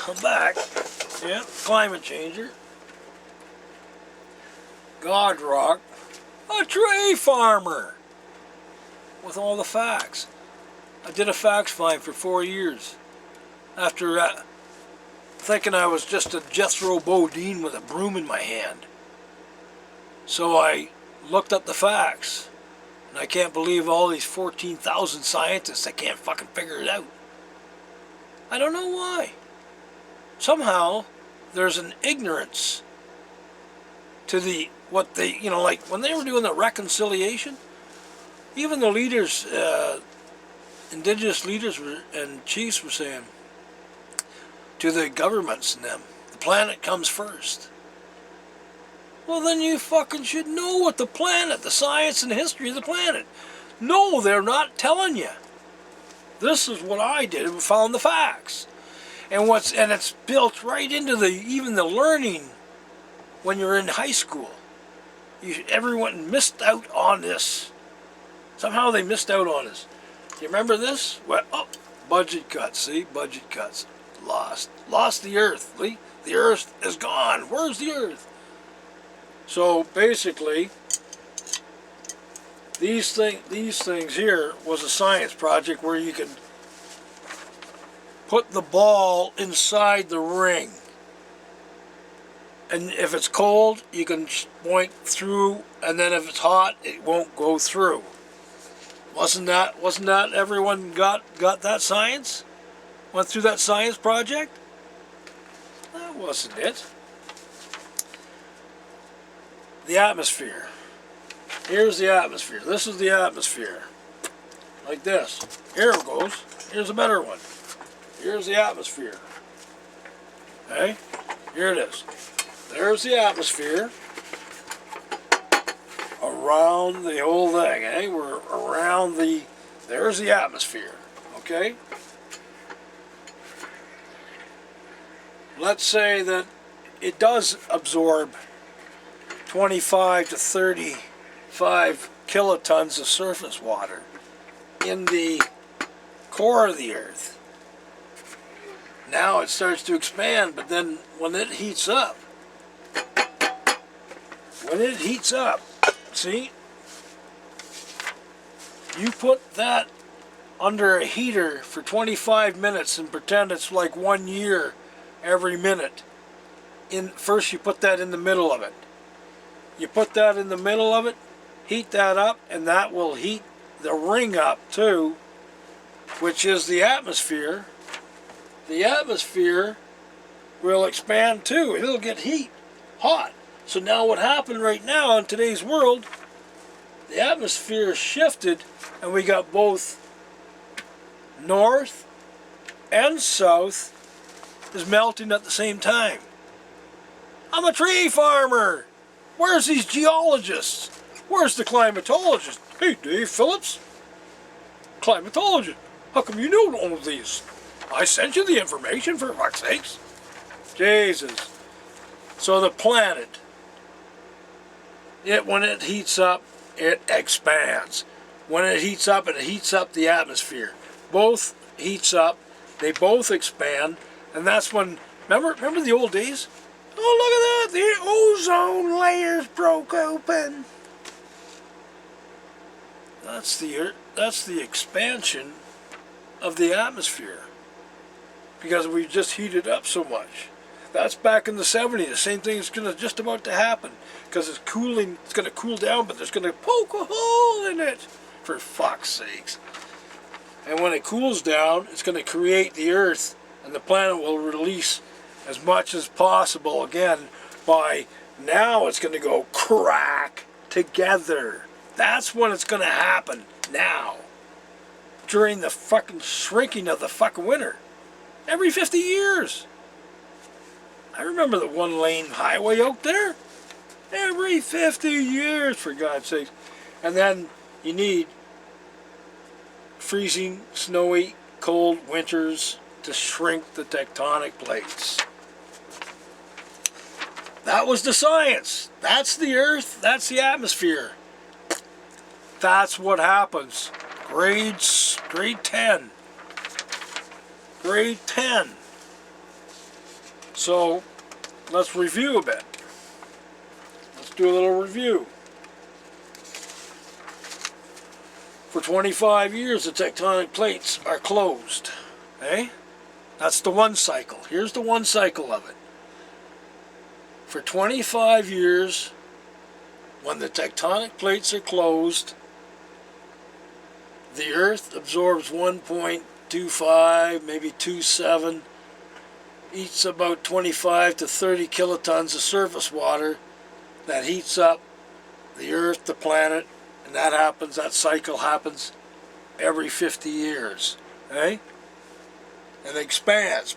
I'm back. Yeah, climate changer. God rock. A tree farmer. With all the facts. I did a fax find for 4 years. After thinking I was just a Jethro Bodine with a broom in my hand. So I looked up the facts. And I can't believe all these 14,000 scientists that can't fucking figure it out. I don't know why. Somehow, there's an ignorance to what they, like when they were doing the reconciliation, even the leaders, indigenous leaders and chiefs were saying to the governments and them, the planet comes first. Well, then you fucking should know what the science and history of the planet. No, they're not telling you. This is what I did and found the facts. And it's built right into even the learning when you're in high school. Everyone missed out on this. Somehow they missed out on this. You remember this? Well, budget cuts, see? Budget cuts. Lost the earth, Lee. The earth is gone. Where's the earth? So basically, these things here was a science project where you could put the ball inside the ring. And if it's cold, you can point through, and then if it's hot, it won't go through. Wasn't that everyone got that science? Went through that science project? That wasn't it. The atmosphere. Here's the atmosphere. This is the atmosphere. Like this. Here it goes. Here's a better one. Here's the atmosphere. Okay? Here it is. There's the atmosphere. Around the whole thing, eh? We're around there's the atmosphere. Okay? Let's say that it does absorb 25 to 35 kilotons of surface water in the core of the Earth. Now it starts to expand, but then when it heats up, see, you put that under a heater for 25 minutes and pretend it's like 1 year every minute. First you put that in the middle of it. You put that in the middle of it, heat that up, and that will heat the ring up too, which is the atmosphere. The atmosphere will expand too. It'll get hot. So now what happened right now in today's world, the atmosphere shifted and we got both north and south is melting at the same time. I'm a tree farmer. Where's these geologists? Where's the climatologist? Hey, Dave Phillips, climatologist. How come you know all of these? I sent you the information, for fuck's sakes. Jesus. So the planet, when it heats up, it expands. When it heats up the atmosphere. Both heats up, they both expand, and that's when, remember the old days? Oh, look at that, the ozone layers broke open. That's the expansion of the atmosphere, because we just heated up so much. That's back in the 70s. The same thing is just about to happen, because it's cooling. It's going to cool down, but there's going to poke a hole in it, for fuck's sakes. And when it cools down, it's going to create the Earth, and the planet will release as much as possible again. By now, it's going to go crack together. That's when it's going to happen now. During the fucking shrinking of the fucking winter. Every 50 years. I remember the one-lane highway out there. Every 50 years, for God's sake. And then you need freezing, snowy, cold winters to shrink the tectonic plates. That was the science. That's the Earth. That's the atmosphere. That's what happens. Grade 10. Grade 10. So, let's review a bit. Let's do a little review. For 25 years, the tectonic plates are closed. Okay? That's the one cycle. Here's the one cycle of it. For 25 years, when the tectonic plates are closed, the Earth absorbs 1.25, maybe 2.7, eats about 25 to 30 kilotons of surface water. That heats up the Earth, the planet, and that cycle happens every 50 years. Okay? And it expands.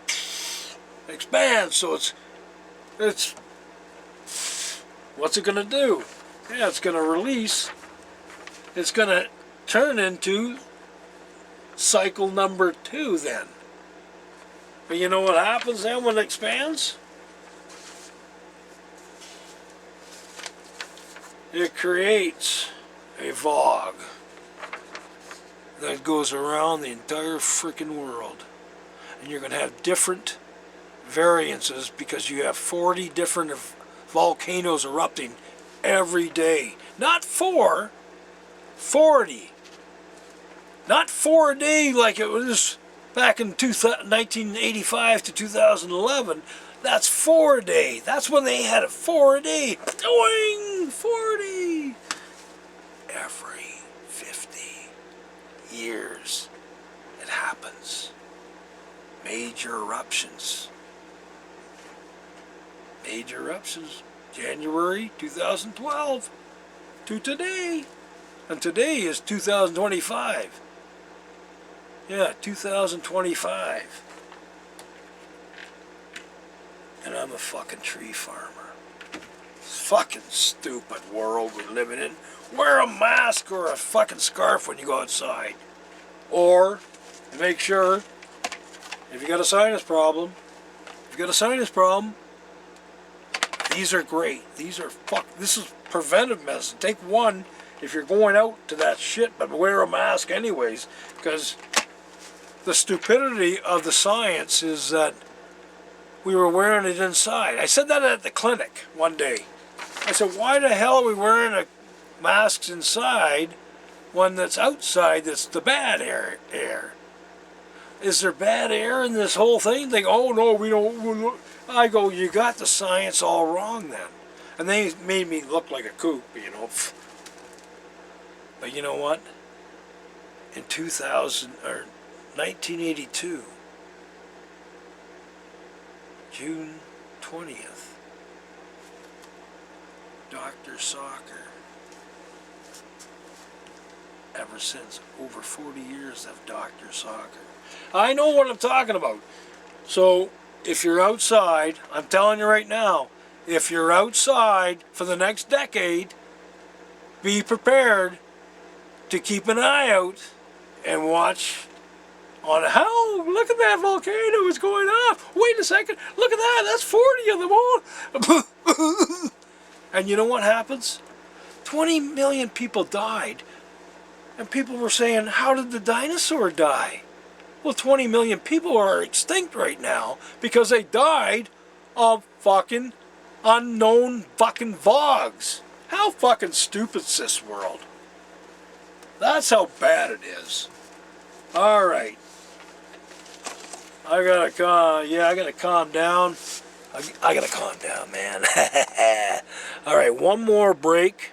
It expands, so it's what's it going to do? Yeah, it's going to release. It's going to turn into cycle number 2 then. But you know what happens then when it expands? It creates a fog that goes around the entire freaking world. And you're going to have different variances because you have 40 different volcanoes erupting every day. Not 4, 40. Not 4 a day like it was back in 1985 to 2011. That's 4 a day. That's when they had it 4 a day. Doing 40. Every 50 years it happens. Major eruptions. Major eruptions. January 2012 to today. And today is 2025. Yeah, 2025. And I'm a fucking tree farmer. Fucking stupid world we're living in. Wear a mask or a fucking scarf when you go outside. Or make sure, if you got a sinus problem, these are great. This is preventive medicine. Take one if you're going out to that shit, but wear a mask anyways, because the stupidity of the science is that we were wearing it inside. I said that at the clinic one day. I said, why the hell are we wearing masks inside when that's outside that's the bad air? Is there bad air in this whole thing? They go, oh no, we don't. I go, you got the science all wrong then. And they made me look like a kook, you know. But you know what? In 1982, June 20th, Dr. Soccer, ever since, over 40 years of Dr. Soccer. I know what I'm talking about. So, if you're outside, I'm telling you right now, if you're outside for the next decade, be prepared to keep an eye out and watch on how, look at that volcano, it's going off. Wait a second, look at that, that's 40 of them all. And you know what happens? 20 million people died. And people were saying, how did the dinosaur die? Well, 20 million people are extinct right now because they died of fucking unknown fucking fogs. How fucking stupid is this world? That's how bad it is. Alright. I gotta calm down. I gotta calm down, man. Alright, one more break.